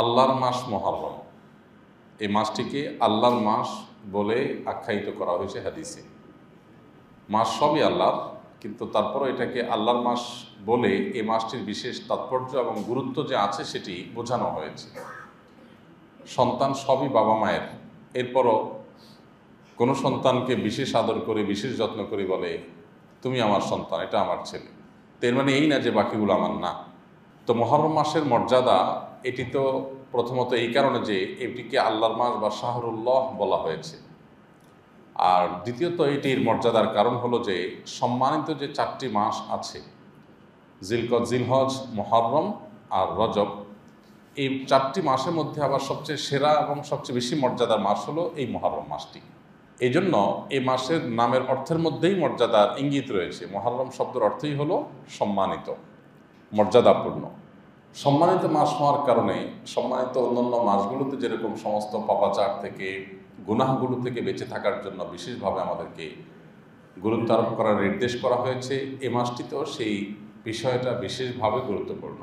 আল্লাহর মাস মুহররম, এই মাসটিকে আল্লাহর মাস বলে আখ্যায়িত করা হয়েছে হাদিসে। মাস সবই আল্লাহর, কিন্তু তারপরও এটাকে আল্লাহর মাস বলে এই মাসটির বিশেষ তাৎপর্য এবং গুরুত্ব যে আছে সেটি বোঝানো হয়েছে। সন্তান সবই বাবা মায়ের, এরপরও কোনো সন্তানকে বিশেষ আদর করে বিশেষ যত্ন করে বলে তুমি আমার সন্তান, এটা আমার ছেলে। তো এর মানে এই না যে বাকিগুলো আমার না। তো মুহররম মাসের মর্যাদা, এটি তো প্রথমত এই কারণে যে এটিকে আল্লাহর মাস বা শাহরুল্লাহ বলা হয়েছে, আর দ্বিতীয়ত এটির মর্যাদার কারণ হলো যে সম্মানিত যে 4টি মাস আছে, জিলহজ, মুহররম আর রজব, এই 4টি মাসের মধ্যে আবার সবচেয়ে সেরা এবং সবচেয়ে বেশি মর্যাদার মাস হলো এই মুহররম মাসটি। এই জন্য এই মাসের নামের অর্থের মধ্যেই মর্যাদার ইঙ্গিত রয়েছে। মুহররম শব্দের অর্থই হলো সম্মানিত, মর্যাদাপূর্ণ। সম্মানিত মাস হওয়ার কারণে সম্মানিত অন্যান্য মাসগুলোতে যেরকম সমস্ত পাপাচার থেকে, গুনাহগুলো থেকে বেঁচে থাকার জন্য বিশেষভাবে আমাদেরকে গুরুত্ব আরোপ করার নির্দেশ করা হয়েছে, এই মাসটিতেও সেই বিষয়টা বিশেষভাবে গুরুত্বপূর্ণ।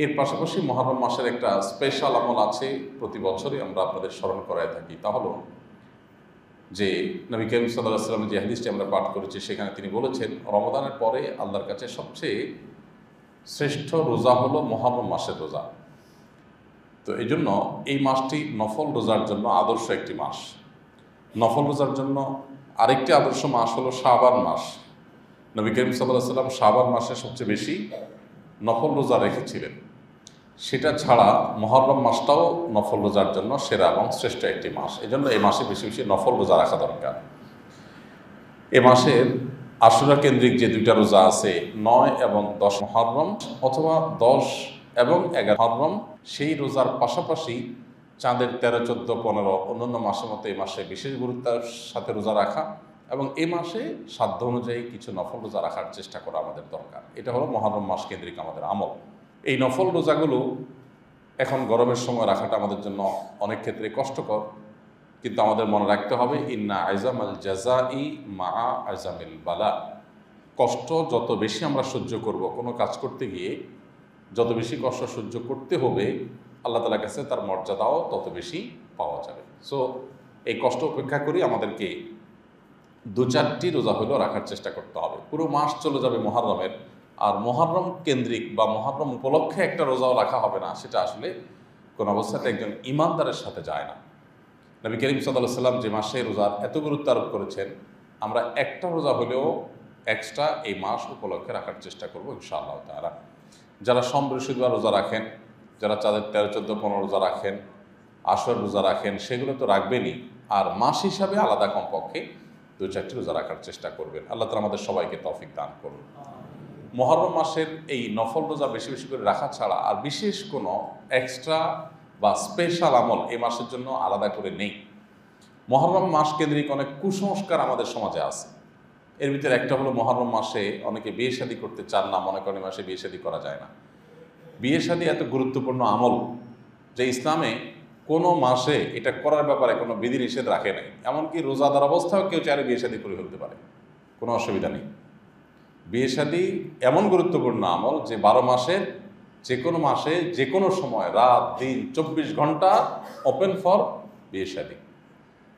এর পাশাপাশি মুহররম মাসের একটা স্পেশাল আমল আছে, প্রতি বছরই আমরা আপনাদের স্মরণ করায় থাকি। তা হলো যে নবী করিম সাল্লাল্লাহু আলাইহি ওয়াসাল্লামের যে হাদিসটি আমরা পাঠ করেছি, সেখানে তিনি বলেছেন রমাদানের পরে আল্লাহর কাছে সবচেয়ে শ্রেষ্ঠ রোজা হলো মুহররম মাসের রোজা। তো এই জন্য এই মাসটি নফল রোজার জন্য আদর্শ একটি মাস। নফল রোজার জন্য আরেকটি আদর্শ মাস হলো শাবান মাস। নবী করিম সাল্লাল্লাহু আলাইহি ওয়াসাল্লাম শাবান মাসে সবচেয়ে বেশি নফল রোজা রেখেছিলেন। সেটা ছাড়া মুহররম মাসটাও নফল রোজার জন্য সেরা এবং শ্রেষ্ঠ একটি মাস। এই জন্য এই মাসে বেশি বেশি নফল রোজা রাখা দরকার। এ মাসের আশুরা কেন্দ্রিক যে 2টা রোজা আছে, 9 এবং 10 মুহররম, অথবা 10 এবং 11 মুহররম, সেই রোজার পাশাপাশি চাঁদের 13, 14, 15 অন্যান্য মাসের মতো এই মাসে বিশেষ গুরুত্বের সাথে রোজা রাখা, এবং এই মাসে সাধ্য অনুযায়ী কিছু নফল রোজা রাখার চেষ্টা করা আমাদের দরকার। এটা হলো মুহররম মাস কেন্দ্রিক আমাদের আমল। এই নফল রোজাগুলো এখন গরমের সময় রাখাটা আমাদের জন্য অনেক ক্ষেত্রে কষ্টকর, কিন্তু আমাদের মনে রাখতে হবে ইন্না আইজামাল জাযাই মা আইজামিল বালা। কষ্ট যত বেশি আমরা সহ্য করব, কোনো কাজ করতে গিয়ে যত বেশি কষ্ট সহ্য করতে হবে, আল্লাহ তাআলার কাছে তার মর্যাদাও তত বেশি পাওয়া যাবে। সো এই কষ্ট উপেক্ষা করি আমাদেরকে 2-4টি রোজা হলেও রাখার চেষ্টা করতে হবে। পুরো মাস চলে যাবে মুহররমের, আর মুহররম কেন্দ্রিক বা মুহররম উপলক্ষে একটা রোজাও রাখা হবে না, সেটা আসলে কোনো অবস্থাতে একজন ইমানদারের সাথে যায় না। নবী করিম সাল্লাল্লাহু আলাইহি ওয়াসাল্লাম যে মাসে রোজার এত গুরুত্ব আরোপ করেছেন, আমরা একটা রোজা হলেও এক্সট্রা এই মাস উপলক্ষে রাখার চেষ্টা করব ইনশাআল্লাহ তাআলা। যারা সোম বৃহস্পতিবার রোজা রাখেন, যারা চাঁদের 13, 14, 15 রোজা রাখেন, আশুরার রোজা রাখেন, সেগুলো তো রাখবেনই, আর মাস হিসাবে আলাদা কমপক্ষে 2-4টি রোজা রাখার চেষ্টা করবেন। আল্লাহ তাআলা আমাদের সবাইকে তৌফিক দান করুন। মুহররম মাসের এই নফল রোজা বেশি বেশি করে রাখা ছাড়া আর বিশেষ কোনো এক্সট্রা বা স্পেশাল আমল এই মাসের জন্য আলাদা করে নেই। মুহররম মাস কেন্দ্রিক অনেক কুসংস্কার আমাদের সমাজে আছে। এর ভিতরে একটা হলো মুহররম মাসে অনেকে বিয়ে শাদী করতে চান না, মনে করেন মাসে বিয়ে শাদী করা যায় না। বিয়ে শাদী এত গুরুত্বপূর্ণ আমল যে ইসলামে কোনো মাসে এটা করার ব্যাপারে কোনো বিধিনিষেধ রাখে নাই। এমনকি রোজাদার অবস্থাও কেউ চাইলে বিয়ে শাদী করে ফেলতে পারে, কোনো অসুবিধা নেই। বিয়ে শাদী এমন গুরুত্বপূর্ণ আমল যে 12 মাসের যে কোনো মাসে যে কোনো সময়, রাত দিন 24 ঘন্টা ওপেন ফর বিয়ে শাদী।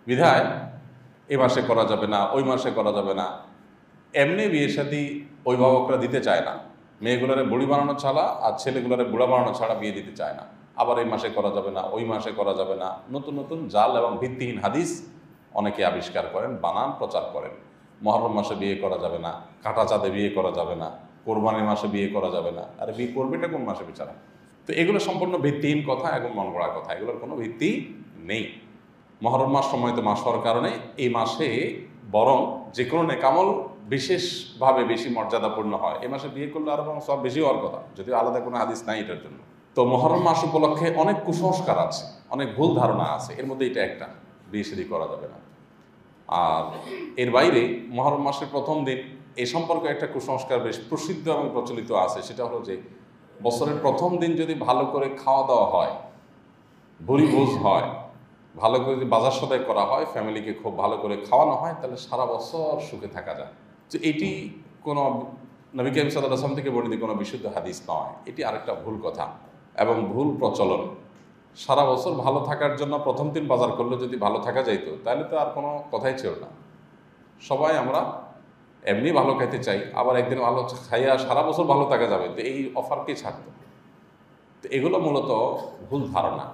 বিধায় এই মাসে করা যাবে না, ওই মাসে করা যাবে না। এমনি বিয়ে শাদী অভিভাবকরা দিতে চায় না, মেয়েগুলোরে বুড়ি বানানো ছাড়া আর ছেলেগুলোরে বুড়া বানানো ছাড়া বিয়ে দিতে চায় না। আবার এই মাসে করা যাবে না, ওই মাসে করা যাবে না, নতুন নতুন জাল এবং ভিত্তিহীন হাদিস অনেকে আবিষ্কার করেন, বানান, প্রচার করেন। মুহররম মাসে বিয়ে করা যাবে না, কাঁটা চাঁদে বিয়ে করা যাবে না, কোরবানির মাসে বিয়ে করা যাবে না। আরে বিয়ে করবেটা কোন মাসে বিচারা? তো এগুলো সম্পূর্ণ ভিত্তিহীন কথা এবং মন গড়া কথা, এগুলোর কোনো ভিত্তি নেই। মুহররম মাস সম্মানিত মাস হওয়ার কারণে এই মাসে বরং যে কোনো নেকামল বিশেষভাবে বেশি মর্যাদাপূর্ণ হয়। এই মাসে বিয়ে করলে আরও সব বেশি হওয়ার কথা, যদিও আলাদা কোনো হাদিস নাই এটার জন্য। তো মুহররম মাস উপলক্ষে অনেক কুসংস্কার আছে, অনেক ভুল ধারণা আছে, এর মধ্যে এটা একটা, বিয়ে শাদী করা যাবে না। আর এর বাইরে মুহররম মাসের প্রথম দিন এ সম্পর্কে একটা কুসংস্কার বেশ প্রসিদ্ধ এবং প্রচলিত আছে। সেটা হলো যে বছরের প্রথম দিন যদি ভালো করে খাওয়া দাওয়া হয়, ভুরিভোজ হয়, ভালো করে যদি বাজার সদাই করা হয়, ফ্যামিলিকে খুব ভালো করে খাওয়ানো হয়, তাহলে সারা বছর সুখে থাকা যায়। তো এটি কোনো নবী করিম সাল্লাল্লাহু আলাইহি ওয়াসাল্লাম থেকে বর্ণিত কোনো বিশুদ্ধ হাদিস নয়, এটি আরেকটা ভুল কথা এবং ভুল প্রচলন। সারা বছর ভালো থাকার জন্য প্রথম দিন বাজার করলে যদি ভালো থাকা যাইতো তাহলে তো আর কোনো কথাই ছিল না। সবাই আমরা এমনি ভালো খাইতে চাই, আবার একদিন ভালো খাইয়া সারা বছর ভালো থাকা যাবে, তো এই অফারকে ছাড়তো। তো এগুলো মূলত ভুল ধারণা।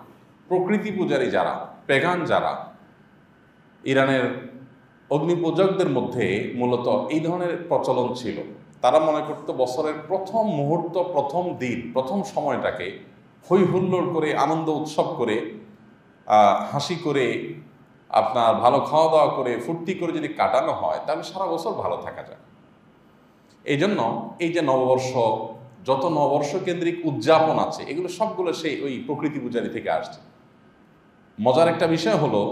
প্রকৃতি পূজারী যারা, পেগান যারা, ইরানের অগ্নিপূজকদের মধ্যে মূলত এই ধরনের প্রচলন ছিল। তারা মনে করতো বছরের প্রথম মুহূর্ত, প্রথম দিন, প্রথম সময়টাকে হই হুল্লোড় করে, আনন্দ উৎসব করে, হাসি করে, আপনার ভালো খাওয়া দাওয়া করে, ফুর্তি করে যদি কাটানো হয় তাহলে সারা বছর ভালো থাকা যায়। এই জন্য এই যে নববর্ষ, যত নববর্ষ কেন্দ্রিক উদযাপন আছে এগুলো সবগুলো সেই ওই প্রকৃতি পূজারি থেকে আসছে। মজার একটা বিষয় হলো,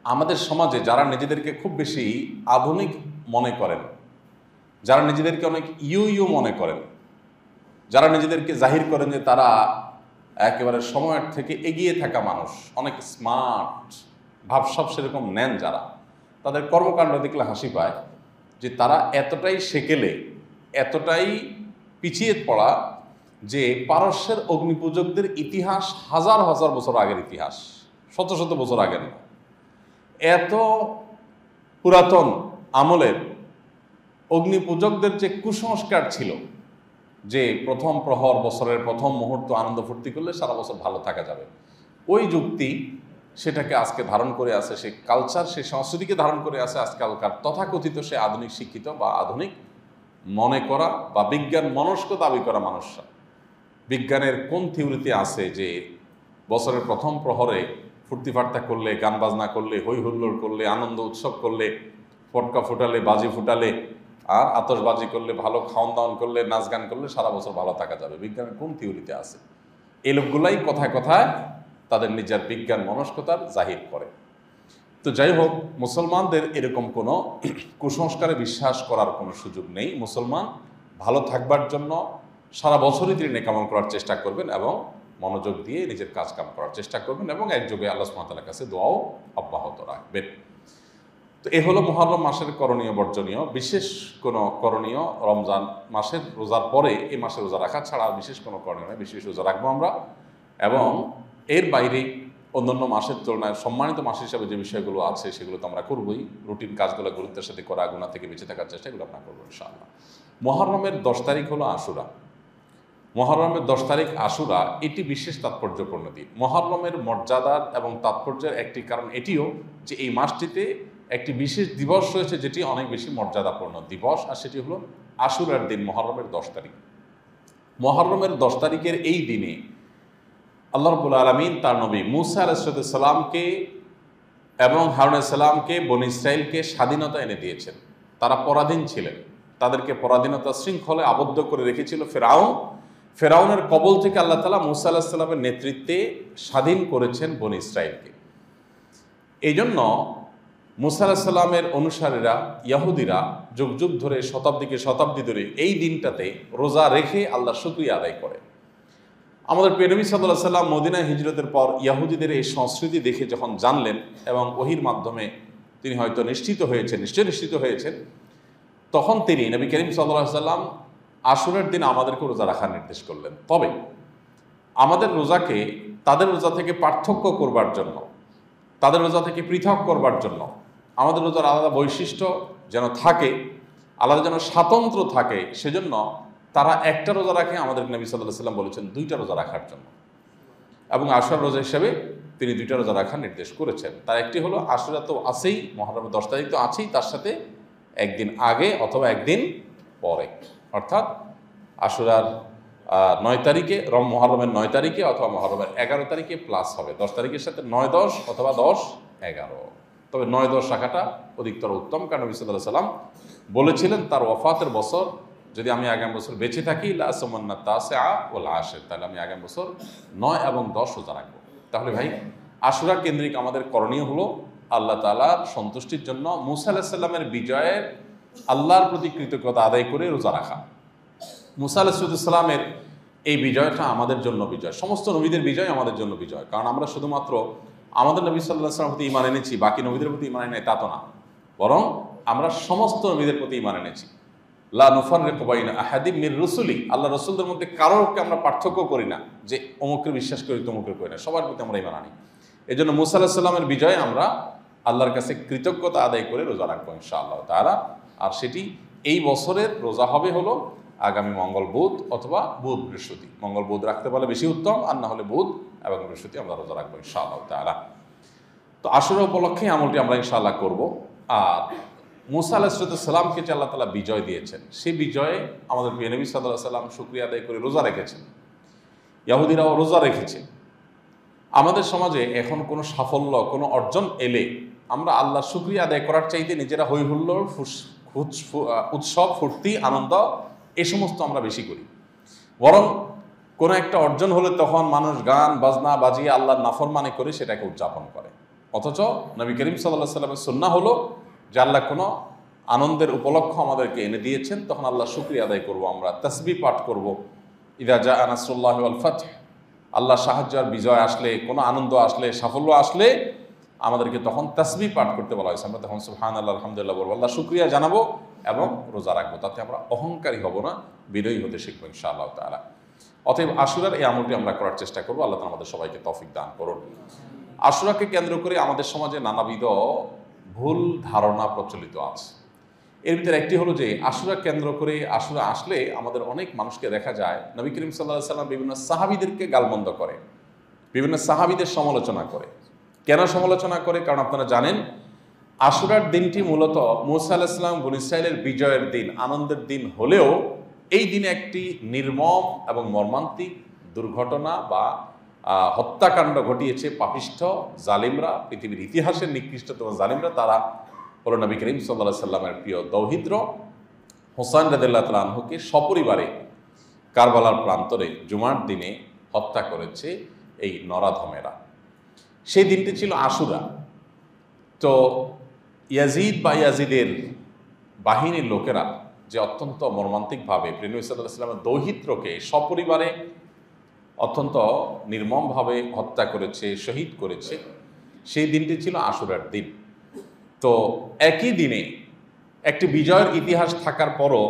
আমাদের সমাজে যারা নিজেদেরকে খুব বেশি আধুনিক মনে করেন, যারা নিজেদেরকে অনেক ইউ মনে করেন, যারা নিজেদেরকে জাহির করেন যে তারা একেবারে সময়ের থেকে এগিয়ে থাকা মানুষ, অনেক স্মার্ট ভাবসাব সেরকম নেন যারা, তাদের কর্মকাণ্ড দেখলে হাসি পায় যে তারা এতটাই সেকেলে, এতটাই পিছিয়ে পড়া যে পারস্যের অগ্নিপূজকদের ইতিহাস হাজার হাজার বছর আগের ইতিহাস, শত শত বছর আগের না। এত পুরাতন আমলের অগ্নিপূজকদের যে কুসংস্কার ছিল যে প্রথম প্রহর, বছরের প্রথম মুহূর্ত আনন্দ ফুর্তি করলে সারা বছর ভালো থাকা যাবে, ওই যুক্তি সেটাকে আজকে ধারণ করে আছে, সে কালচার, সে সংস্কৃতিকে ধারণ করে আছে আজকালকার তথাকথিত সে আধুনিক শিক্ষিত বা আধুনিক মনে করা বা বিজ্ঞান মনস্ক দাবি করা মানুষরা। বিজ্ঞানের কোন থিওরিতে আছে যে বছরের প্রথম প্রহরে ফুর্তি ফার্তা করলে, গান বাজনা করলে, হই হুল্লোড় করলে, আনন্দ উৎসব করলে, ফটকা ফুটালে, বাজি ফুটালে আর আতশবাজি করলে, ভালো খাওয়ান দাওয়ান করলে, নাচ গান করলে সারা বছর ভালো থাকা যাবে? বিজ্ঞানের কোন থিওরিতে আছে? এই লোকগুলাই কথায় কথায় তাদের নিজের বিজ্ঞান মনস্কতার জাহির করে। তো যাই হোক, মুসলমানদের এরকম কোনো কুসংস্কারে বিশ্বাস করার কোনো সুযোগ নেই। মুসলমান ভালো থাকবার জন্য সারা বছরই তিনি নেকামল করার চেষ্টা করবেন এবং মনোযোগ দিয়ে নিজের কাজ কাম করার চেষ্টা করবেন এবং একযোগে আল্লাহ সুবহানাহু ওয়া তাআলার কাছে দোয়াও অব্যাহত রাখবেন। তো এ হলো মুহররম মাসের করণীয় বর্জনীয়। বিশেষ কোনো করণীয় রমজান মাসের রোজার পরে এই মাসে রোজা রাখা ছাড়া বিশেষ কোনো করণীয় নয়। বিশেষ রোজা রাখবো আমরা এবং এর বাইরে অন্যান্য মাসের তুলনায় সম্মানিত মাস হিসাবে যে বিষয়গুলো আছে সেগুলো তো আমরা করবোই। রুটিন কাজগুলো গুরুত্বের সাথে করা, গুনাহ থেকে বেঁচে থাকার চেষ্টা, এগুলো আমরা করবো ইনশাআল্লাহ। মুহররমের 10 তারিখ হলো আশুরা। মুহররমের 10 তারিখ আশুরা, এটি বিশেষ তাৎপর্যপূর্ণ দিন। মুহররমের মর্যাদার এবং তাৎপর্যের একটি কারণ এটিও যে এই মাসটিতে একটি বিশেষ দিবস রয়েছে যেটি অনেক বেশি মর্যাদাপূর্ণ দিবস, আর সেটি হলো আশুরার দিন, মুহররমের 10 তারিখ। মুহররমের 10 তারিখের এই দিনে আল্লাহ রাব্বুল আলামিন তার নবী মূসা আলাইহিস সালামকে এবং হারুন আলাইহিস সালামকে বনী ইসরাইলকে স্বাধীনতা এনে দিয়েছেন। তারা পরাধীন ছিলেন, তাদেরকে পরাধীনতা শৃঙ্খলে আবদ্ধ করে রেখেছিল ফেরাউনের কবল থেকে আল্লাহ তাআলা মূসা আলাইহিস সালামের নেতৃত্বে স্বাধীন করেছেন বনী ইসরাইলকে। এই জন্য মূসা আলাইহিস সালামের অনুসারীরা, ইহুদিরা যুগ যুগ ধরে, শতাব্দী ধরে এই দিনটাতে রোজা রেখে আল্লাহর শুকরিয়া আদায় করে। আমাদের প্রিয় নবী সাল্লাল্লাহু আলাইহি ওয়াসাল্লাম মদিনায় হিজরতের পর ইহুদিদের এই সংস্কৃতি দেখে যখন জানলেন এবং ওহীর মাধ্যমে তিনি হয়তো নিশ্চয় নিশ্চিত হয়েছেন, তখন তিনি নবী করিম সাল্লাল্লাহু আলাইহি ওয়াসাল্লাম আশুরার দিন আমাদেরকে রোজা রাখার নির্দেশ করলেন। তবে আমাদের রোজাকে তাদের রোজা থেকে পার্থক্য করবার জন্য, তাদের রোজা থেকে পৃথক করবার জন্য, আমাদের রোজার আলাদা বৈশিষ্ট্য যেন থাকে, আলাদা যেন স্বাতন্ত্র থাকে, সেজন্য তারা একটা রোজা রাখে, আমাদের নবী সাল্লাল্লাহু আলাইহি ওয়াসাল্লাম বলেছেন 2টা রোজা রাখার জন্য, এবং আশুরার রোজা হিসেবে তিনি 2টা রোজা রাখার নির্দেশ করেছেন। তার একটি হলো আশুরা তো আছেই, মুহররমের 10 তারিখ তো আছেই, তার সাথে একদিন আগে অথবা একদিন পরে, অর্থাৎ আশুরার 9 তারিখে, মুহররমের 9 তারিখে অথবা মুহররমের 11 তারিখে প্লাস হবে 10 তারিখের সাথে 9-10 অথবা 10-11। তবে 9-10 রাখাটা অধিকতর উত্তম, কারণ নবী সাল্লাল্লাহু আলাইহি ওয়াসাল্লাম বলেছিলেন তার ওয়াফাতের বছর যদি আমি আগামী বছর বেঁচে থাকি, লা সুমান্না তাসিআ ওয়াল আশির, তাহলে আমি আগামী বছর 9 এবং 10 রোজা রাখবো। তাহলে ভাই, আশুরা কেন্দ্রিক আমাদের করণীয় হলো আল্লাহ তাআলার সন্তুষ্টির জন্য মূসা আলাইহিস সালামের বিজয়ের আল্লাহর প্রতি কৃতজ্ঞতা আদায় করে রোজা রাখা। মূসা আলাইহিস সালামের এই বিজয়টা আমাদের জন্য বিজয়, সমস্ত নবীদের বিজয় আমাদের জন্য বিজয়। কারণ আমরা শুধুমাত্র আমাদের নবী সাল্লাল্লাহু আলাইহি ওয়াসাল্লামের প্রতি ঈমান এনেছি, বাকি নবীদের প্রতি ঈমান এনেছি তা তো না, বরং আমরা সমস্ত নবীদের প্রতি ঈমান এনেছি। লা নুফাররিকু বাইনা আহাদিম মির রুসুলি, আল্লাহ রসুলদের মধ্যে কারোকে আমরা পার্থক্য করি না যে অমুকের বিশ্বাস করি তমুকের করি না, সবার প্রতি আমরা ঈমান আনি। এই জন্য মুসা আলাইহিস সালামের বিজয়ে আমরা আল্লাহর কাছে কৃতজ্ঞতা আদায় করে রোজা রাখবো ইনশাআল্লাহ তাআলা। আর সেটি এই বছরের রোজা হবে হলো আগামী মঙ্গল বুধ অথবা বুধ বৃহস্পতি। মঙ্গল বুধ রাখতে পারলে বেশি উত্তম, আর না হলে বুধ এবং বৃহস্পতি আমরা রোজা রাখবো ইনশাআল্লাহ তাআলা। তো আশুরা উপলক্ষে আমলটি আমরা ইনশাআল্লাহ করব। আর মুসা আলাইহিস সালামকে যে আল্লাহ তাআলা বিজয় দিয়েছেন, সেই বিজয়ে আমাদের প্রিয় নবী সাল্লাল্লাহু আলাইহি ওয়াসাল্লাম শুকরিয়া আদায় করে রোজা রেখেছেন, ইহুদিরাও রোজা রেখেছে। আমাদের সমাজে এখন কোনো সাফল্য, কোনো অর্জন এলে আমরা আল্লাহ শুকরিয়া আদায় করার চাইতে নিজেরা হৈ হুল্লোড়, উৎসব, ফুর্তি, আনন্দ এ সমস্ত আমরা বেশি করি। বরং কোনো একটা অর্জন হলে তখন মানুষ গান বাজনা বাজিয়ে আল্লাহর নাফরমানি করে সেটাকে উদযাপন করে। অথচ নবী করিম সাল্লাল্লাহু আলাইহি ওয়াসাল্লামের সুন্নাহ হলো যে আল্লাহ কোনো আনন্দের উপলক্ষ আমাদেরকে এনে দিয়েছেন, তখন আল্লাহ শুকরিয়া আদায় করব, আমরা তাসবিহ পাঠ করব। ইযা জাআ নাসরুল্লাহি ওয়াল ফাতহ, আল্লাহ সাহায্য আর বিজয় আসলে, কোনো আনন্দ আসলে, সাফল্য আসলে আমাদেরকে তখন তাসবিহ পাঠ করতে বলা হয়েছে। আমরা তখন সুবহানাল্লাহ আলহামদুলিল্লাহ বলবো, আল্লাহ শুকরিয়া জানাবো এবং রোজা রাখবো। তাতে আমরা অহংকারী হব না, বিনয়ী হতে শিখবো ইনশাআল্লাহ তাআলা। অতএব আশুরার এই আমলটি আমরা করার চেষ্টা করবো। আল্লাহ তাআলা আমাদের সবাইকে তৌফিক দান করুন। আশুরাকে কেন্দ্র করে আমাদের সমাজে নানাবিধ ভুল ধারণা প্রচলিত আছে। এর ভিতরে একটি হলো যে আশুরা কেন্দ্র করে আশুরা আসলে আমাদের অনেক মানুষকে দেখা যায় নবী করিম সাল্লাল্লাহু আলাইহি ওয়াসাল্লাম বিভিন্ন সাহাবীদেরকে গালমন্দ করে, বিভিন্ন সাহাবীদের সমালোচনা করে। কেন সমালোচনা করে? কারণ আপনারা জানেন আশুরার দিনটি মূলত মূসা আলাইহিস সালাম বনী ইসরাঈলের বিজয়ের দিন, আনন্দের দিন হলেও এই দিনে একটি নির্মম এবং মর্মান্তিক দুর্ঘটনা বা হত্যাকাণ্ড ঘটিয়েছে পাপিষ্ঠ জালিমরা, পৃথিবীর ইতিহাসের নিকৃষ্টতম জালিমরা। তারা হলো নবী করিম সাল্লাল্লাহু আলাইহি সাল্লামের প্রিয় দৌহিত্র হোসাইন রাদিয়াল্লাহু তাআলা আনহুকে সপরিবারে কারবালার প্রান্তরে জুমার দিনে হত্যা করেছে এই নরাধমেরা। সেই দিনটি ছিল আশুরা। তো ইয়াজিদ বা ইয়াজিদের বাহিনীর লোকেরা যে অত্যন্ত মর্মান্তিকভাবে প্রিয় নবী সাল্লাল্লাহু আলাইহি সাল্লামের দৌহিত্রকে সপরিবারে অত্যন্ত নির্মমভাবে হত্যা করেছে, শহীদ করেছে, সেই দিনটি ছিল আশুরার দিন। তো একই দিনে একটি বিজয়ের ইতিহাস থাকার পরও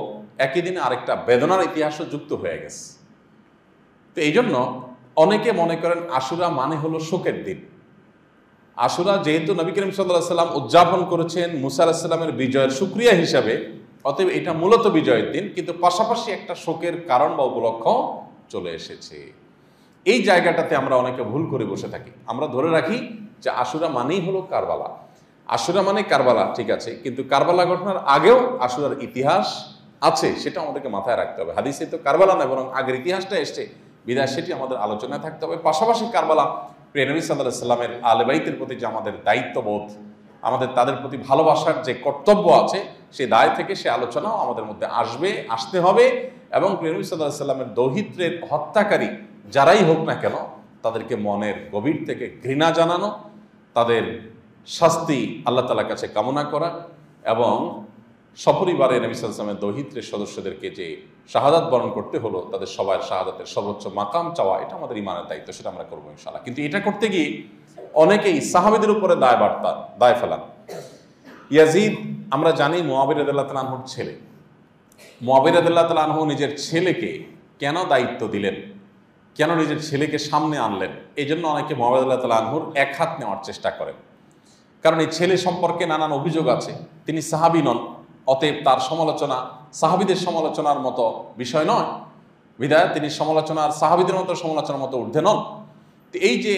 একই দিনে আরেকটা বেদনার ইতিহাসও যুক্ত হয়ে গেছে। তো এই জন্য অনেকে মনে করেন আশুরা মানে হলো শোকের দিন। আশুরা যেহেতু নবী করিম সাল্লাল্লাহু আলাইহি সাল্লাম উদযাপন করেছেন মুসা আলাইহিস সালামের বিজয়ের শুকরিয়া হিসাবে, অতএব এটা মূলত বিজয়ের দিন, কিন্তু পাশাপাশি একটা শোকের কারণ বা উপলক্ষ চলে এসেছে। এই জায়গাটাতে আমরা অনেকে ভুল করে বসে থাকি। আমরা ধরে রাখি যে আশুরা মানেই হলো কারবালা। আশুরা মানে কারবালা, ঠিক আছে, কিন্তু কারবালা ঘটনার আগেও আশুরার ইতিহাস আছে, সেটা আমাদেরকে মাথায় রাখতে হবে। হাদিসে তো কারবালা নয়, বরং আগের ইতিহাসটা এসছে, বিদায় সেটি আমাদের আলোচনায় থাকতে হবে। পাশাপাশি কারবালা প্রিয় নবী সাল্লাল্লাহু আলাইহি সাল্লামের আহলে বাইতের প্রতি যে আমাদের দায়িত্ববোধ, আমাদের তাদের প্রতি ভালোবাসার যে কর্তব্য আছে, সেই দায় থেকে সে আলোচনাও আমাদের মধ্যে আসতে হবে। এবং প্রিয় নবী সাল্লাল্লাহু আলাইহি সাল্লামের দৌহিত্রের হত্যাকারী যারাই হোক না কেন, তাদেরকে মনের গভীর থেকে ঘৃণা জানানো, তাদের শাস্তি আল্লাহ তাআলার কাছে কামনা করা এবং সপরিবারে নবী সাল্লাল্লাহু আলাইহি ওয়াসাল্লামের দৌহিত্রের সদস্যদেরকে যে শাহাদাত বরণ করতে হলো, তাদের সবার শাহাদাতের সর্বোচ্চ মাকাম চাওয়া, এটা আমাদের ঈমানের দায়িত্ব, সেটা আমরা করবো ইনশাআল্লাহ। কিন্তু এটা করতে গিয়ে অনেকেই সাহাবীদের উপরে দায় ফেলান। ইয়াজিদ আমরা জানি মুআবিয়া রাদিয়াল্লাহু তাআলা আনহুর ছেলে। মুআবিয়া রাদিয়াল্লাহু তাআলা আনহু নিজের ছেলেকে কেন দায়িত্ব দিলেন, কেন নিজের ছেলেকে সামনে আনলেন, এই জন্য অনেকে মুআবিয়া রাদিয়াল্লাহু তাআলা আনহুর এক হাত নেওয়ার চেষ্টা করেন। কারণ এই ছেলে সম্পর্কে নানান অভিযোগ আছে, তিনি সাহাবী নন, অতএব তার সমালোচনা সাহাবীদের সমালোচনার মতো বিষয় নয়, বিধায় তিনি সমালোচনার সাহাবীদের মতো সমালোচনার মতো ঊর্ধ্বে নন। তো এই যে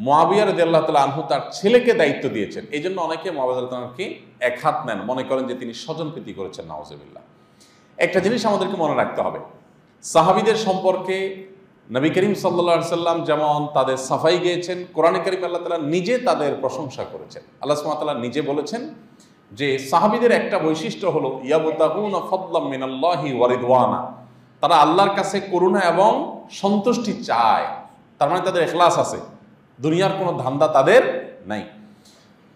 মুআবিয়া রাদিয়াল্লাহু তাআলা আনহু তার ছেলেকে দায়িত্ব দিয়েছেন, এই জন্য অনেকে মুআবিয়া রাদিয়াল্লাহু তাআলা আনহুকে এক হাত নেন, মনে করেন যে তিনি স্বজনপ্রীতি করেছেন, নাউজুবিল্লাহ। একটা জিনিস আমাদেরকে মনে রাখতে হবে, সাহাবীদের সম্পর্কে নবী করিম সাল্লাল্লাহু আলাইহি সাল্লাম যেমন তাদের সাফাই গেয়েছেন, কোরআনে কারীম আল্লাহ তাআলা নিজে তাদের প্রশংসা করেছেন। আল্লাহ সুবহানাহু ওয়া তাআলা নিজে বলেছেন যে সাহাবীদের একটা বৈশিষ্ট্য হলো ইয়াবতাগুনা ফাদলাম মিনাল্লাহি ওয়া রিদওয়ানা, তারা আল্লাহর কাছে করুণা এবং সন্তুষ্টি চায়। তার মানে তাদের ইখলাস আছে, দুনিয়ার কোনো ধান্দা তাদের নাই।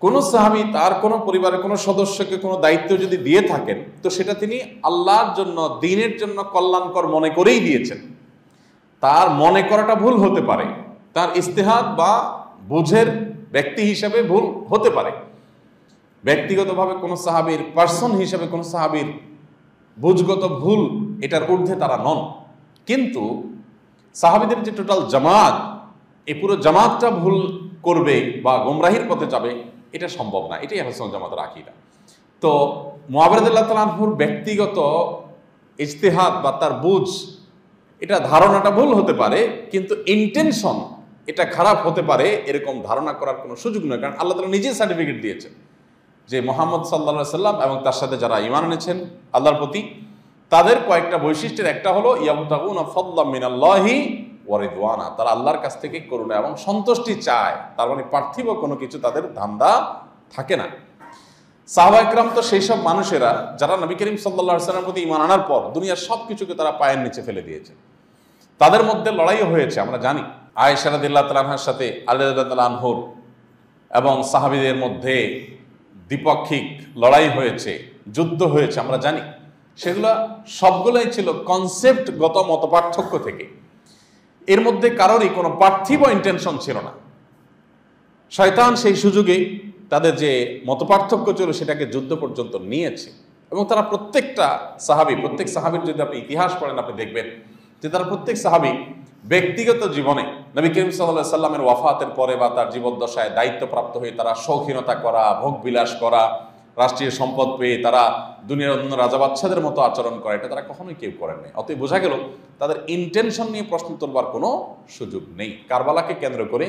কোনো সাহাবী তার কোনো পরিবারের কোনো সদস্যকে কোনো দায়িত্ব যদি দিয়ে থাকেন, তো সেটা তিনি আল্লাহর জন্য, দ্বীনের জন্য কল্যাণকর মনে করেই দিয়েছেন। তার মনে করাটা ভুল হতে পারে, তার ইজতিহাদ বা বুঝের ব্যক্তি হিসাবে ভুল হতে পারে, ব্যক্তিগতভাবে কোনো সাহাবীর পার্সন হিসাবে কোনো সাহাবীর বুঝগত ভুল এটার ঊর্ধ্বে তারা নন। কিন্তু সাহাবীদের যে টোটাল জামাত, এই পুরো জামাতটা ভুল করবে বা গোমরাহির পথে যাবে, এটা সম্ভব না। এটাই আহলে সুন্নাত জামাতের আকীদা। তো মুআবিয়া রাদিয়াল্লাহু তাআলা আনহুর ব্যক্তিগত ইজতিহাদ বা তার বুঝ, এটা ধারণাটা ভুল হতে পারে, কিন্তু ইন্টেনশন এটা খারাপ হতে পারে এরকম ধারণা করার কোনো সুযোগ নয়। কারণ আল্লাহ তাআলা নিজেই সার্টিফিকেট দিয়েছেন যে মুহাম্মদ সাল্লাল্লাহু আলাইহি সাল্লাম এবং তার সাথে যারা ঈমান এনেছেন আল্লাহর প্রতি, তাদের কয়েকটা বৈশিষ্ট্যের একটা হলো ইয়াবতাগুনা ফাদলাম মিনাল্লাহি ওয়া রিদওয়ানা, তারা আল্লাহর কাছ থেকে করুণা এবং সন্তুষ্টি চায়। তার মানে পার্থিব কোনো কিছু তাদের ধান্দা থাকে না। সাহাবা ইকরাম তো সেই সব মানুষেরা যারা নবী করিম সাল্লাল্লাহু আলাইহি ওয়াসাল্লামের প্রতি ঈমান আনার পর দুনিয়ার সব কিছুকে তারা পায়ের নিচে ফেলে দিয়েছে। তাদের মধ্যে লড়াইও হয়েছে, আমরা জানি। আয়েশা রাদিয়াল্লাহু তাআলা আনহার সাথে আলী রাদিয়াল্লাহু তাআলা আনহুর এবং সাহাবীদের মধ্যে দ্বিপাক্ষিক লড়াই হয়েছে, যুদ্ধ হয়েছে, আমরা জানি। সেগুলো সবগুলোই ছিল কনসেপ্টগত মতপার্থক্য থেকে। এর মধ্যে কারোরই কোনো পার্থিব ইন্টেনশন ছিল না। শয়তান সেই সুযোগে তাদের যে মতপার্থক্য ছিল সেটাকে যুদ্ধ পর্যন্ত নিয়েছে। এবং তারা প্রত্যেক সাহাবীর যদি আপনি ইতিহাস পড়েন, আপনি দেখবেন যে তারা প্রত্যেক সাহাবী ব্যক্তিগত জীবনে নবী করিম সাল্লাল্লাহু আলাইহি সাল্লামের ওয়াফাতের পরে বা তার জীবদ্দশায় দায়িত্বপ্রাপ্ত হয়ে তারা শৌখিনতা করা, ভোগবিলাস করা, রাষ্ট্রীয় সম্পদ পেয়ে তারা দুনিয়ার অন্য রাজা বাদশাদের মতো আচরণ করা, এটা তারা কখনোই কেউ করেন নাই। অতএব বোঝা গেল তাদের ইন্টেনশন নিয়ে প্রশ্ন তুলবার কোনো সুযোগ নেই। কারবালাকে কেন্দ্র করে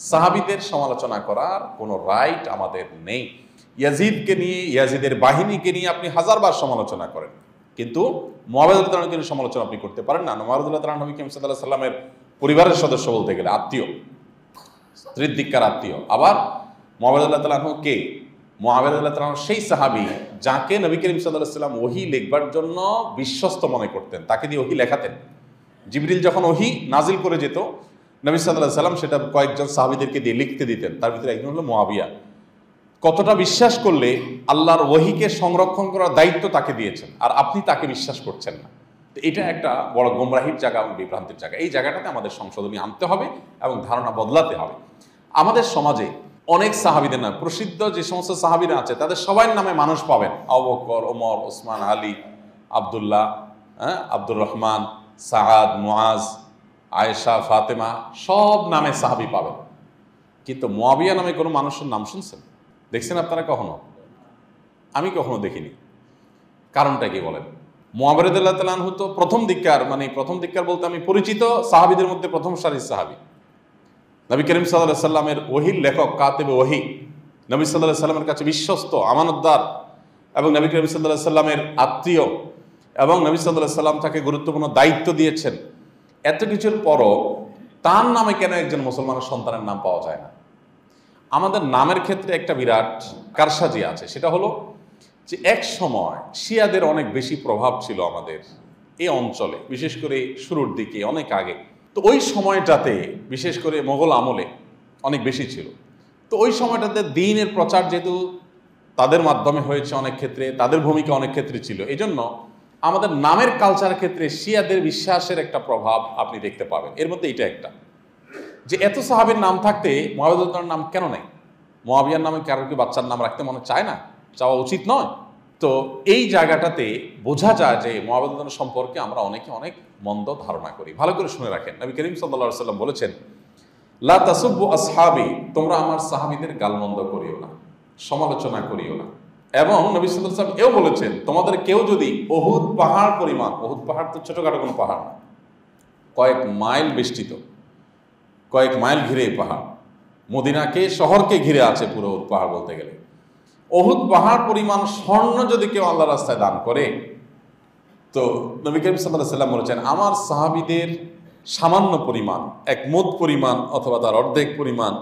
সাহাবীদের সমালোচনা করার কোনো রাইট আমাদের নেই। ইয়াজিদকে নিয়ে, ইয়াজিদের বাহিনীকে নিয়ে আপনি হাজারবার সমালোচনা করেন, কিন্তু মুআবিয়া রাদিয়াল্লাহু তাআলাকে নিয়ে সমালোচনা আপনি করতে পারেন না। মুআবিয়া রাদিয়াল্লাহু তাআলা নবী করিম সাল্লাল্লাহু আলাইহি সাল্লামের পরিবারের সদস্য বলতে গেলে, আত্মীয়, স্ত্রীর দিককার আত্মীয়। আবার মুআবিয়া রাদিয়াল্লাহু তাআলা আনহু কে? মুআবিয়া রাদিয়াল্লাহু তাআলা সেই সাহাবী যাকে নবী করিম সাল্লাল্লাহু আলাইহি সাল্লাম ওহী লিখবার জন্য বিশ্বস্ত মনে করতেন, তাকে দিয়ে ওহী লেখাতেন। জিবরিল যখন ওহী নাজিল করে যেত, নবী সাল্লাল্লাহু আলাইহি সাল্লাম সেটা কয়েকজন সাহাবীদেরকে দিয়ে লিখতে দিতেন। তার ভিতরে একজন হলো মুআবিয়া। কতটা বিশ্বাস করলে আল্লাহর ওহীকে সংরক্ষণ করার দায়িত্ব তাকে দিয়েছেন, আর আপনি তাকে বিশ্বাস করছেন না। তো এটা একটা বড় গোমরাহির জায়গা এবং বিভ্রান্তির জায়গা। এই জায়গাটাতে আমাদের সংশোধনী আনতে হবে এবং ধারণা বদলাতে হবে। আমাদের সমাজে অনেক সাহাবীদের নাম, প্রসিদ্ধ যে সমস্ত সাহাবীরা আছে তাদের সবার নামে মানুষ পাবেন, আবু বকর, ওমর, ওসমান, আলী, আব্দুল্লাহ, আব্দুর রহমান, সাআদ, মুআজ, আয়েশা, ফাতেমা, সব নামে সাহাবী পাবেন। কিন্তু মুআবিয়া নামে কোনো মানুষের নাম শুনছেন, দেখছেন আপনারা কখনো? আমি কখনো দেখিনি। কারণটা কি বলেন? মুআবিয়া রাদিয়াল্লাহু তাআলা আনহু তো প্রথম দিককার বলতে আমি পরিচিত সাহাবীদের মধ্যে প্রথম সারির সাহাবী। নবী করিম সাল্লাল্লাহু আলাইহি সাল্লামের ওহীর লেখক, কাতিবে ওহী, নবী সাল্লাল্লাহু আলাইহি সাল্লামের কাছে বিশ্বস্ত, আমানতদার এবং নবী করিম সাল্লাল্লাহু আলাইহি সাল্লামের আত্মীয়, এবং নবী সাল্লাল্লাহু আলাইহি সাল্লাম তাকে গুরুত্বপূর্ণ দায়িত্ব দিয়েছেন। এত কিছুর পরও তার নামে কেন একজন মুসলমানের সন্তানের নাম পাওয়া যায় না? আমাদের নামের ক্ষেত্রে একটা বিরাট কারসাজি আছে। সেটা হলো যে এক সময় শিয়াদের অনেক বেশি প্রভাব ছিল আমাদের এই অঞ্চলে, বিশেষ করে শুরুর দিকে, অনেক আগে। তো ওই সময়টাতে বিশেষ করে মোগল আমলে অনেক বেশি ছিল। তো ওই সময়টাতে দ্বীনের প্রচার যেহেতু তাদের মাধ্যমে হয়েছে, অনেক ক্ষেত্রে তাদের ভূমিকা অনেক ক্ষেত্রে ছিল। এই জন্য আমাদের নামের কালচার ক্ষেত্রে শিয়াদের বিশ্বাসের একটা প্রভাব আপনি দেখতে পাবেন। এর মধ্যে এটা একটা, যে এত সাহাবীর নাম থাকতে মুআবিয়ার নাম কেন নেই? মুআবিয়ার নামে কারোর কি বাচ্চার নাম রাখতে মনে চায় না? চাওয়া উচিত নয়। তো এই জায়গাটাতে বোঝা যায় যে মুআবিয়া সম্পর্কে আমরা অনেকে অনেক মন্দ ধারণা করি। ভালো করে শুনে রাখেন, নবী করিম সাল্লাল্লাহু আলাইহি ওয়াসাল্লাম বলেছেন, লা তাসুব্বু আসহাবি, তোমরা আমার সাহাবীদের গালমন্দ করিও না, সমালোচনা করিও না। এবং নবী সাল্লাল্লাহু আলাইহি ওয়াসাল্লাম এও বলেছেন, তোমাদের কেউ যদি উহুদ পাহাড় পরিমাণ, উহুদ পাহাড় তো ছোটখাটো কোনো পাহাড় না, কয়েক মাইল বেষ্টিত, কয়েক মাইল ঘিরে এই পাহাড়, মদিনাকে, শহরকে ঘিরে আছে পুরো উহুদ পাহাড় বলতে গেলে। উহুদ পাহাড় পরিমাণ স্বর্ণ যদি কেউ আল্লাহর রাস্তায় দান করে, তো নবী করিম সাল্লাল্লাহু আলাইহি ওয়াসাল্লাম বলেছেন, আমার সাহাবীদের সামান্য পরিমাণ, এক মুদ পরিমাণ অথবা তার অর্ধেক পরিমাণ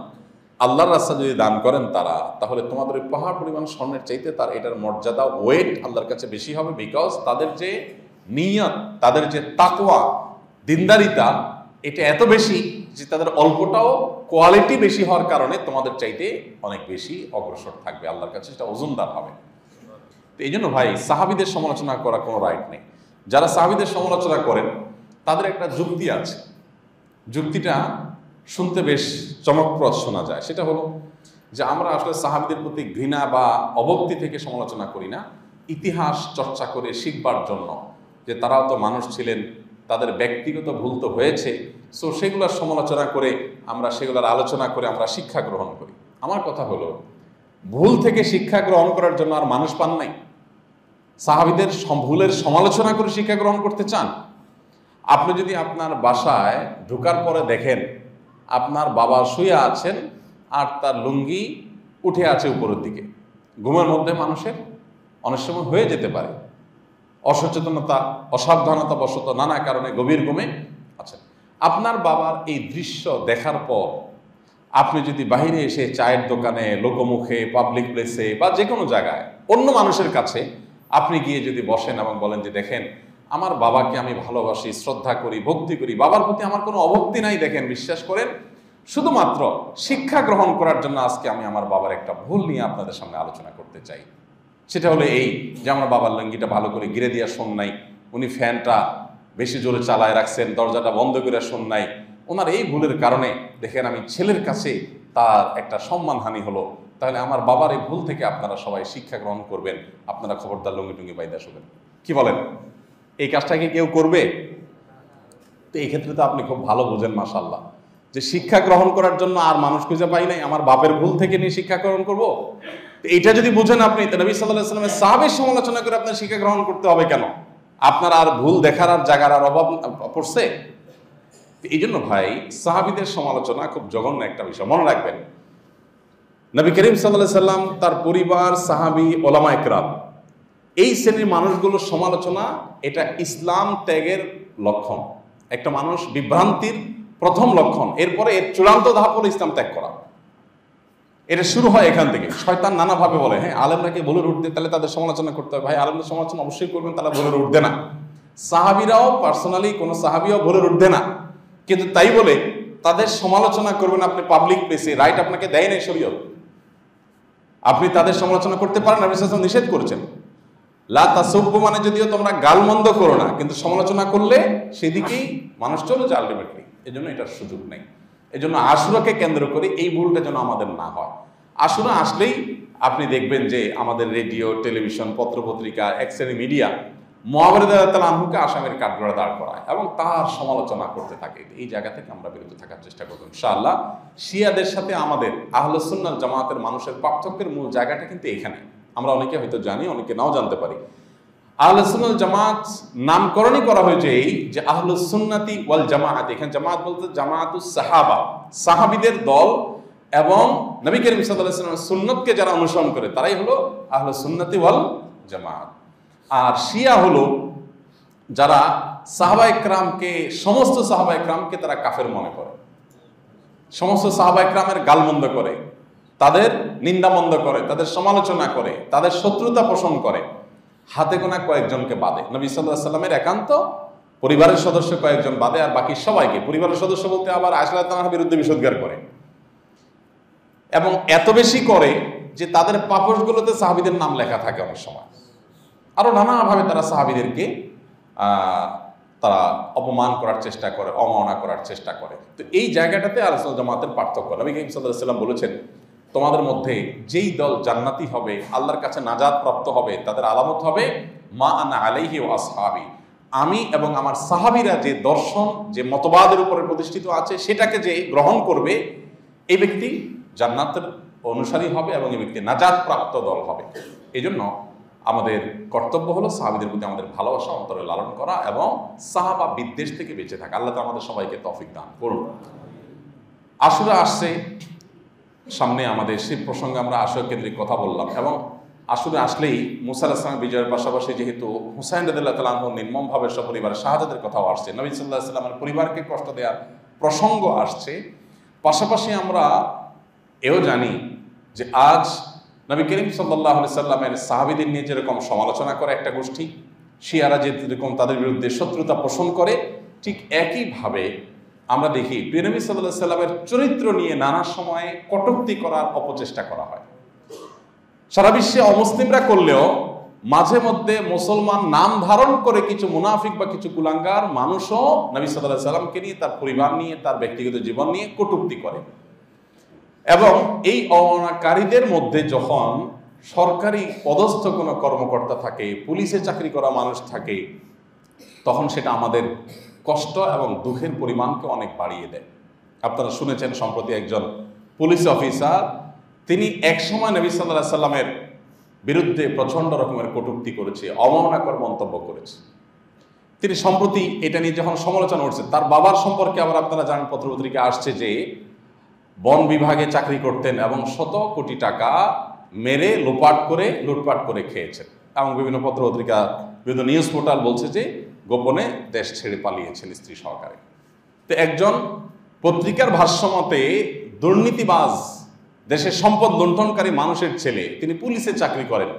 আল্লাহর রাস্তায় যদি দান করেন তারা, তাহলে তোমাদের ওই পাহাড় পরিমাণ স্বর্ণের চাইতে তার এটার মর্যাদা, ওয়েট আল্লাহর কাছে বেশি হবে। বিকজ তাদের যে নিয়ত, তাদের যে তাকওয়া, দিনদারিতা, এটা এত বেশি যে তাদের অল্পটাও কোয়ালিটি বেশি হওয়ার কারণে তোমাদের চাইতে অনেক বেশি অগ্রসর থাকবে, আল্লাহর কাছে সেটা ওজনদার হবে। তো এই জন্য ভাই, সাহাবীদের সমালোচনা করা কোনো রাইট নেই। যারা সাহাবীদের সমালোচনা করেন তাদের একটা যুক্তি আছে, যুক্তিটা শুনতে বেশ চমকপ্রদ শোনা যায়। সেটা হলো যে আমরা আসলে সাহাবীদের প্রতি ঘৃণা বা অভক্তি থেকে সমালোচনা করি না, ইতিহাস চর্চা করে শিখবার জন্য, যে তারাও তো মানুষ ছিলেন, তাদের ব্যক্তিগত ভুল তো হয়েছে, সো সেগুলোর সমালোচনা করে আমরা সেগুলোর আলোচনা করে আমরা শিক্ষা গ্রহণ করি। আমার কথা হলো, ভুল থেকে শিক্ষা গ্রহণ করার জন্য আর মানুষ পান নাই? সাহাবীদের ভুলের সমালোচনা করে শিক্ষা গ্রহণ করতে চান? আপনি যদি আপনার বাসায় ঢোকার পরে দেখেন আপনার বাবা শুয়ে আছেন আর তার লুঙ্গি উঠে আছে উপরের দিকে, ঘুমের মধ্যে মানুষের অনেক সময় হয়ে যেতে পারে, অসচেতনতা, অসাবধানতা বশত নানা কারণে গভীর ঘুমে আছেন। আপনার বাবার এই দৃশ্য দেখার পর আপনি যদি বাইরে এসে চায়ের দোকানে, লোকমুখে, পাবলিক প্লেসে বা যে কোনো জায়গায় অন্য মানুষের কাছে আপনি গিয়ে যদি বসেন এবং বলেন যে দেখেন আমার বাবাকে আমি ভালোবাসি, শ্রদ্ধা করি, ভক্তি করি, বাবার প্রতি আমার কোনো অভক্তি নাই, দেখেন বিশ্বাস করেন, শুধুমাত্র শিক্ষা গ্রহণ করার জন্য আজকে আমি আমার বাবার একটা ভুল নিয়ে আপনাদের সামনে আলোচনা করতে চাই। সেটা হলো এই যে আমার বাবার লুঙ্গিটা ভালো করে গিরে দিয়া শোন নাই, উনি ফ্যানটা বেশি জোরে চালায় রাখছেন, দরজাটা বন্ধ করে শোন নাই, ওনার এই ভুলের কারণে দেখেন আমি ছেলের কাছে তার একটা সম্মানহানি হলো। তাহলে আমার বাবার এই ভুল থেকে আপনারা সবাই শিক্ষা গ্রহণ করবেন, আপনারা খবরদার লুঙ্গি টুঙ্গি বাইদা শোবেন। কি বলেন? এই কাজটাকে কেউ করবে? তো এই ক্ষেত্রে তো আপনি খুব ভালো বোঝেন মাশাআল্লাহ, যে শিক্ষা গ্রহণ করার জন্য আর মানুষ খুঁজে পাই নাই, আমার বাপের ভুল থেকে নিয়ে শিক্ষা গ্রহণ করবো। এইটা যদি বুঝেন আপনি, তো নবী সাল্লাল্লাহু আলাইহি ওয়াসাল্লামের সাহাবীর সমালোচনা করে আপনার শিক্ষা গ্রহণ করতে হবে কেন? আপনার আর ভুল দেখার আর জায়গার আর অভাব পড়ছে? এই জন্য ভাই, সাহাবীদের সমালোচনা খুব জঘন্য একটা বিষয়, মনে রাখবেন। নবী করিম সাল্লাল্লাহু আলাইহি সাল্লাম, তার পরিবার, সাহাবী, ওলামা ইকরাম, এই শ্রেণীর মানুষগুলোর সমালোচনা এটা ইসলাম ত্যাগের লক্ষণ। একটা মানুষ বিভ্রান্তির প্রথম লক্ষণ, এরপরে এর চূড়ান্ত ধাপ হলো ইসলাম ত্যাগ করা। এটা শুরু হয় এখান থেকে। শয়তান নানাভাবে বলে, হ্যাঁ আলেমরাকে বলে উঠতে, তাহলে তাদের সমালোচনা করতে হবে। ভাই, আলেমদের সমালোচনা অবশ্যই করবেন, তারা বলে উঠবে না। সাহাবীরাও পার্সোনালি কোনো সাহাবীও বলে উঠবে না, কিন্তু তাই বলে তাদের সমালোচনা করবেন আপনি পাবলিক প্লেসে, রাইট আপনাকে দেয় নাই শরীয়ত। আপনি তাদের সমালোচনা করতে পারেন, নবী সাল্লাল্লাহু আলাইহি ওয়াসাল্লাম নিষেধ করেছেন। লা তাসুব্বু মানে যদিও তোমরা গালমন্দ করো না, কিন্তু সমালোচনা করলে সেদিকেই মানুষ চলে যায় আলটিমেটলি। এই জন্য এটার সুযোগ নেই। এই জন্য আশুরাকে কেন্দ্র করে এই ভুলটা যেন আমাদের না হয়। আশুরা আসলেই আপনি দেখবেন যে আমাদের রেডিও, টেলিভিশন, পত্রপত্রিকা, এক শ্রেণী মিডিয়া মুআবিয়া রাদিয়াল্লাহু আনহুকে আসামের কাঠগড়ায় দাঁড় করায় এবং তার সমালোচনা করতে থাকে। এই জায়গা থেকে আমরা বিরত থাকার চেষ্টা করব ইনশাআল্লাহ। শিয়াদের সাথে আমাদের আহলুস সুন্নাহ জামাতের মানুষের পার্থক্যের মূল জায়গাটা কিন্তু এখানে। আমরা অনেকে হয়তো জানি, অনেকে নাও জানতে পারি। আহলুস সুন্নাহ জামাত নামকরণই করা হয়েছে এই যে আহলুস সুন্নাতি ওয়াল জামাআত। এখানে জামাত বলতে জামাতুস সাহাবা, সাহাবীদের দল, এবং নবী করিম সাল্লাল্লাহু আলাইহি ওয়াসাল্লামের সুন্নতকে যারা অনুসরণ করে তারাই হলো আহলুস সুন্নাতি ওয়াল জামাআত। আর শিয়া হলো যারা সাহাবায়ে কেরামকে, সমস্ত সাহাবায়ে কেরামকে তারা কাফের মনে করে, সমস্ত সাহাবায়ে কেরামের গালমন্দ করে, তাদের নিন্দামন্দ করে, তাদের সমালোচনা করে, তাদের শত্রুতা পোষণ করে, হাতে গোনা কয়েকজনকে বাদে। নবী সাল্লাল্লাহু আলাইহি ওয়াসাল্লামের একান্ত পরিবারের সদস্য কয়েকজন বাদে আর বাকি সবাইকে, পরিবারের সদস্য বলতে আবার আয়েশা রাদিয়াল্লাহু আনহার বিরুদ্ধে বিষোদ্গার করে, এবং এত বেশি করে যে তাদের পাপোশগুলোতে সাহাবীদের নাম লেখা থাকে অনেক সময়। আরো নানাভাবে তারা সাহাবীদেরকে তারা অপমান করার চেষ্টা করে, অবমাননা করার চেষ্টা করে। তো এই জায়গাটাতে আহলুস সুন্নাহ জামাতের পার্থক্য। নবী করিম সাল্লাল্লাহু আলাইহি ওয়াসাল্লাম বলেছেন, তোমাদের মধ্যে যেই দল জান্নাতি হবে, আল্লাহর কাছে নাজাত প্রাপ্ত হবে, তাদের আলামত হবে মা আনা আলাইহি ওয়া আসহাবি, আমি এবং আমার সাহাবীরা যে দর্শন, যে মতবাদের উপরে প্রতিষ্ঠিত আছে সেটাকে যে গ্রহণ করবে, এই ব্যক্তি জান্নাতের অনুসারী হবে এবং এই ব্যক্তি নাজাত প্রাপ্ত দল হবে। এই জন্য আমাদের কর্তব্য হলো সাহাবীদের প্রতি আমাদের ভালোবাসা অন্তরে লালন করা এবং সাহাবা বিদ্বেষ থেকে বেঁচে থাকা। আল্লাহ তাআলা আমাদের সবাইকে তৌফিক দান করুন। আশুরা আসছে সামনে, আমাদের সেই প্রসঙ্গে আমরা আশুরা কেন্দ্রিক কথা বললাম, এবং আশুরা আসলেই মুসা আলাইহিস সালামের বিজয়ের পাশাপাশি যেহেতু হুসাইন রাদিয়াল্লাহু তাআলা আনহু নির্মমভাবে সপরিবারে শাহাদাতের কথাও আসছে, নবী সাল্লাল্লাহু আলাইহি ওয়াসাল্লামের পরিবারকে কষ্ট দেওয়ার প্রসঙ্গ আসছে, পাশাপাশি আমরা এও জানি যে আজ নবী করিম সাল্লাল্লাহু আলাইহি সাল্লামের সাহাবীদের নিয়ে যেরকম সমালোচনা করে একটা গোষ্ঠী, শিয়ারা যেরকম তাদের বিরুদ্ধে শত্রুতা পোষণ করে, ঠিক একইভাবে আমরা দেখি প্রিয় নবী সাল্লাল্লাহু আলাইহি সাল্লামের চরিত্র নিয়ে নানা সময়ে কটূক্তি করার অপচেষ্টা করা হয়। সারা বিশ্বে অমুসলিমরা করলেও মাঝে মধ্যে মুসলমান নাম ধারণ করে কিছু মুনাফিক বা কিছু কুলাঙ্গার মানুষও নবী সাল্লাল্লাহু আলাইহি সাল্লামকে নিয়ে, তার পরিবার নিয়ে, তার ব্যক্তিগত জীবন নিয়ে কটূক্তি করে। এবং এই অবমাননাকারীদের মধ্যে যখন সরকারি পদস্থ কোনো কর্মকর্তা থাকে, পুলিশে চাকরি করা মানুষ থাকে, তখন সেটা আমাদের কষ্ট এবং দুঃখের পরিমাণকে অনেক বাড়িয়ে দেয়। আপনারা শুনেছেন সম্প্রতি একজন পুলিশ অফিসার, তিনি একসময় নবী সাল্লাল্লাহু আলাইহি সাল্লামের বিরুদ্ধে প্রচণ্ড রকমের কটূক্তি করেছে, অবমাননাকর মন্তব্য করেছে। তিনি সম্প্রতি এটা নিয়ে যখন সমালোচনা করছেন, তার বাবার সম্পর্কে আবার আপনারা জানেন, পত্রপত্রিকা আসছে যে বন বিভাগে চাকরি করতেন এবং শত কোটি টাকা মেরে লুটপাট করে খেয়েছেন, এবং বিভিন্ন পত্রপত্রিকা, বিভিন্ন নিউজ পোর্টাল বলছে যে গোপনে দেশ ছেড়ে পালিয়েছেন স্ত্রী সহকারে। তো একজন পত্রিকার ভাষ্যমতে দুর্নীতিবাজ, দেশের সম্পদ লুণ্ঠনকারী মানুষের ছেলে, তিনি পুলিশে চাকরি করেন।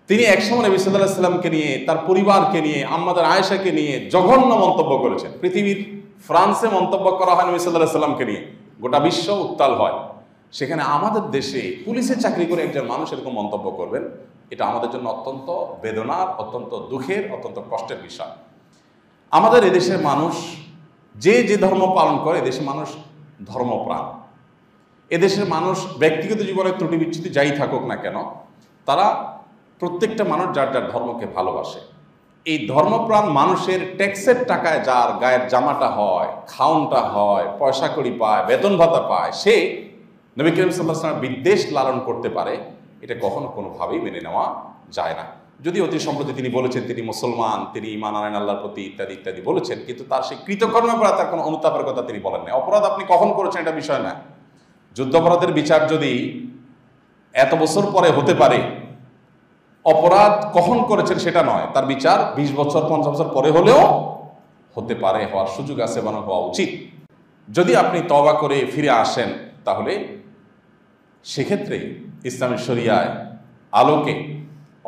তিনি একসময় নবী সাল্লাল্লাহু আলাইহি সাল্লামকে নিয়ে, তার পরিবারকে নিয়ে, আম্মাদের আয়েশাকে নিয়ে জঘন্য মন্তব্য করেছেন। পৃথিবীর ফ্রান্সে মন্তব্য করা হয় নবী সাল্লাল্লাহু আলাইহি সাল্লামকে নিয়ে, গোটা বিশ্ব উত্তাল হয়। সেখানে আমাদের দেশে পুলিশে চাকরি করে একজন মানুষ এরকম মন্তব্য করবেন, এটা আমাদের জন্য অত্যন্ত বেদনার, অত্যন্ত দুঃখের, অত্যন্ত কষ্টের বিষয়। আমাদের এদেশের মানুষ যে যে ধর্ম পালন করে, এদেশের মানুষ ধর্মপ্রাণ। এদেশের মানুষ ব্যক্তিগত জীবনের ত্রুটি বিচ্ছুতি যাই থাকুক না কেন, তারা প্রত্যেকটা মানুষ যার যার ধর্মকে ভালোবাসে। এই ধর্মপ্রাণ মানুষের ট্যাক্সের টাকায় যার গায়ের জামাটা হয়, খাওনটা হয়, পয়সা কড়ি পায়, বেতন ভাতা পায়, সে নবী করিম সাল্লাল্লাহু আলাইহি ওয়াসাল্লামের বিদ্বেষ লালন করতে পারে, এটা কখনো কোনোভাবেই মেনে নেওয়া যায় না। যদি অতি সম্প্রতি তিনি বলেছেন তিনি মুসলমান, তিনি ঈমান আনেন আল্লাহর প্রতি, ইত্যাদি ইত্যাদি বলেছেন, কিন্তু তার সেই কৃতকর্মের পরে তার কোনো অনুতাপের কথা তিনি বলেন না। অপরাধ আপনি কখন করেছেন এটা বিষয় না। যুদ্ধাপরাধের বিচার যদি এত বছর পরে হতে পারে, অপরাধ কখন করেছেন সেটা নয়, তার বিচার 20 বছর 50 বছর পরে হলেও হতে পারে, হওয়ার সুযোগ আছে এবং হওয়া উচিত। যদি আপনি তওবা করে ফিরে আসেন, তাহলে সেক্ষেত্রে ইসলামের শরিয়ায় আলোকে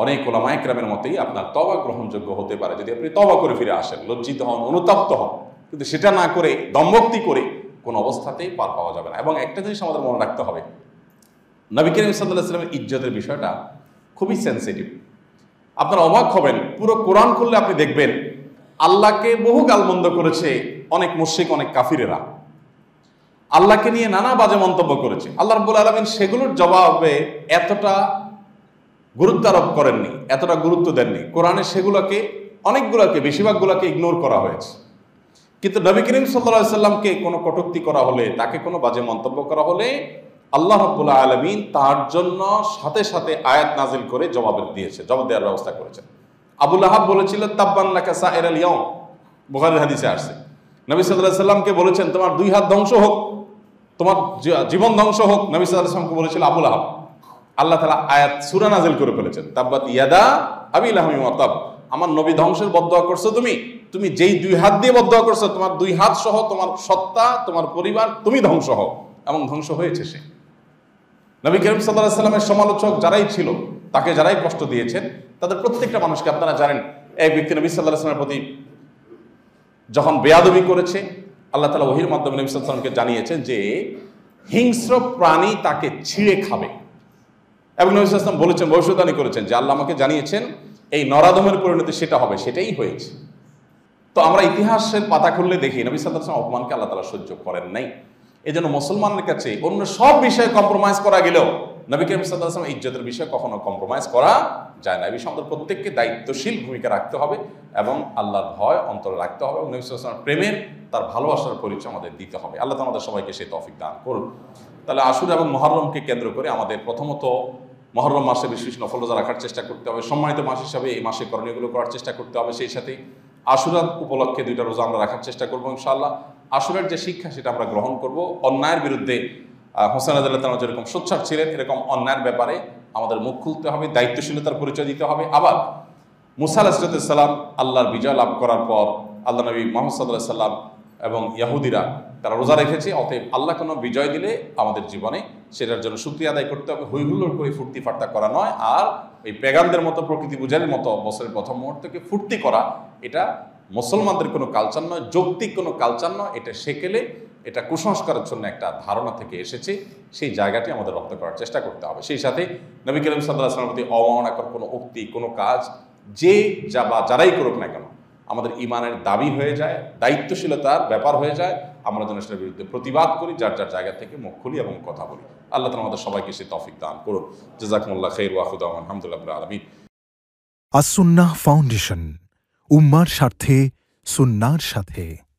অনেক ওলামায়ে কেরামের মতেই আপনার তওবা গ্রহণযোগ্য হতে পারে, যদি আপনি তওবা করে ফিরে আসেন, লজ্জিত হন, অনুতপ্ত হন। কিন্তু সেটা না করে দম্ভক্তি করে কোনো অবস্থাতেই পার পাওয়া যাবে না। এবং একটা জিনিস আমাদের মনে রাখতে হবে, নবী করিম সাল্লাল্লাহু আলাইহি ওয়াসাল্লামের ইজ্জতের বিষয়টা খুবই সেন্সিটিভ। আপনারা অবাক হবেন, পুরো কোরআন খুললে আপনি দেখবেন আল্লাহকে বহু গালমন্দ করেছে অনেক মুশরিক, অনেক কাফিরেরা। আল্লাহকে নিয়ে নানা বাজে মন্তব্য করেছে। আল্লাহ রাব্বুল আলামিন সেগুলোর জবাবে এতটা গুরুত্ব আরোপ করেননি, এতটা গুরুত্ব দেননি। কোরআনে সেগুলোকে, অনেকগুলোকে, বেশিরভাগগুলোকে ইগনোর করা হয়েছে। কিন্তু নবী করিম সাল্লাল্লাহু আলাইহি ওয়াসাল্লামকে কোনো কটূক্তি করা হলে, তাকে কোনো বাজে মন্তব্য করা হলে, আল্লাহ রাব্বুল আলামিন তার জন্য সাথে সাথে আয়াত নাজিল করে জবাব দেওয়ার ব্যবস্থা করেছেন। আবু লাহাব বলেছিল তাব্বান লাকা সাইরাল ইয়াউম, বুখারীর হাদিসে আসছে। নবী সাল্লাল্লাহু আলাইহি ওয়াসাল্লামকে বলেছেন তোমার 2 হাত ধ্বংস হোক, তোমার জীবন ধ্বংস হোক। নবী সাল্লাল্লাহু আলাইহি ওয়াসাল্লামকে বলেছিল আবু লাহাব। আল্লাহ তাআলা আয়াত সূরা নাজিল করে ফেলেছেন, তাব্বাত ইয়াদা আবি লাহাব ওয়া তাব। আমার নবী ধ্বংসের বদদোয়া করছো তুমি যেই 2 হাত দিয়ে বদদোয়া করছো, তোমার 2 হাত সহ তোমার সত্তা, তোমার পরিবার, তুমি ধ্বংস হও। এবং ধ্বংস হয়েছে সে। নবী করিম সাল্লাল্লাহু আলাইহি ওয়াসাল্লামের সমালোচক যারাই ছিল, তাকে যারাই কষ্ট দিয়েছেন, তাদের প্রত্যেকটা মানুষকে, আপনারা জানেন, এক ব্যক্তি নবী সাল্লাল্লাহু আলাইহি ওয়াসাল্লামের প্রতি যখন বেয়াদবি করেছে, আল্লাহ তাআলা ওহীর মাধ্যমে নবী সাল্লাল্লাহু আলাইহি ওয়াসাল্লামকে জানিয়েছেন যে হিংস্র প্রাণী তাকে ছিঁড়ে খাবে। এবং নবী সাল্লাল্লাহু আলাইহি ওয়াসাল্লাম বলেছেন, ভবিষ্যদ্বাণী করেছেন যে আল্লাহ আমাকে জানিয়েছেন এই নরাধমের পরিণতি সেটা হবে, সেটাই হয়েছে। তো আমরা ইতিহাসের পাতা খুললে দেখি নবী সাল্লাল্লাহু আলাইহি ওয়াসাল্লাম অপমানকে আল্লাহ তাআলা সহ্য করেন নাই। এই জন্য মুসলমানের কাছে অন্য সব বিষয়ে কম্প্রোমাইজ করা গেলেও নবী করিম সাল্লাল্লাহু আলাইহি ওয়াসাল্লাম ইজ্জতের বিষয়ে কখনো কম্প্রোমাইজ করা যায় না। এই বিষয়ে আমাদের প্রত্যেককে দায়িত্বশীল ভূমিকা রাখতে হবে এবং আল্লাহর ভয় অন্তরে রাখতে হবে এবং নবী সাল্লাল্লাহু আলাইহি ওয়াসাল্লামের প্রেমের, তার ভালোবাসার পরিচয় আমাদের দিতে হবে। আল্লাহ তাআলা আমাদের সবাইকে সেই তৌফিক দান করুন। তাহলে আশুরা এবং মুহররমকে কেন্দ্র করে আমাদের প্রথমত মুহররম মাসে বিশেষ নফল রোজা রাখার চেষ্টা করতে হবে। সম্মানিত মাস হিসাবে এই মাসে করণীয়গুলো করার চেষ্টা করতে হবে। সেই সাথে আশুরার উপলক্ষে 2টা রোজা আমরা রাখার চেষ্টা করবো ইনশাআল্লাহ। আশুরার যে শিক্ষা সেটা আমরা গ্রহণ করব। অন্যায়ের বিরুদ্ধে হোসেন রাদিয়াল্লাহু তাআলা যেরকম সোচ্চার ছিলেন, এরকম অন্যায়ের ব্যাপারে আমাদের মুখ খুলতে হবে, দায়িত্বশীলতার পরিচয় দিতে হবে। আবার মুসা আলাইহিস সালাম আল্লাহর বিজয় লাভ করার পর আল্লাহ নবী মুহাম্মদ সাল্লাল্লাহু আলাইহি ওয়াসাল্লাম এবং ইহুদিরা তারা রোজা রেখেছে। অতএব আল্লাহ কোনো বিজয় দিলে আমাদের জীবনে সেটার জন্য শুকরিয়া আদায় করতে হবে, হইহুল্লোড় করে ফুর্তি ফার্তা করা নয়। আর ওই পেগানদের মতো, প্রকৃতি পূজারের মতো বছরের প্রথম মুহূর্তকে ফুর্তি করা, এটা মুসলমানদের কোনো কালচার নয়, যৌক্তিক কোনো কালচার নয়। এটা সেকেলে, এটা কুসংস্কারের জন্য একটা ধারণা থেকে এসেছে। সেই জায়গাটি আমাদের রপ্ত করার চেষ্টা করতে হবে। সেই সাথে নবী করিম সাল্লাল্লাহু আলাইহি ওয়াসাল্লামের প্রতি অবমাননাকর কোনো উক্তি, কোনো কাজ যে যারাই করুক না কেন, আমাদের ইমানের দাবি হয়ে যায়, দায়িত্বশীলতার ব্যাপার হয়ে যায়, আমরা যেন সেটার বিরুদ্ধে প্রতিবাদ করি, যার যার জায়গা থেকে মুখ খুলি এবং কথা বলি। আল্লাহ তাআলা আমাদের সবাইকে সে তৌফিক দান করুন। জাযাকুমুল্লাহ খাইর ওয়া আখিরু দাওয়ানা আলহামদুলিল্লাহি রাব্বিল আলামিন। আস-সুন্নাহ ফাউন্ডেশন, উম্মার স্বার্থে সুন্নাহর সাথে।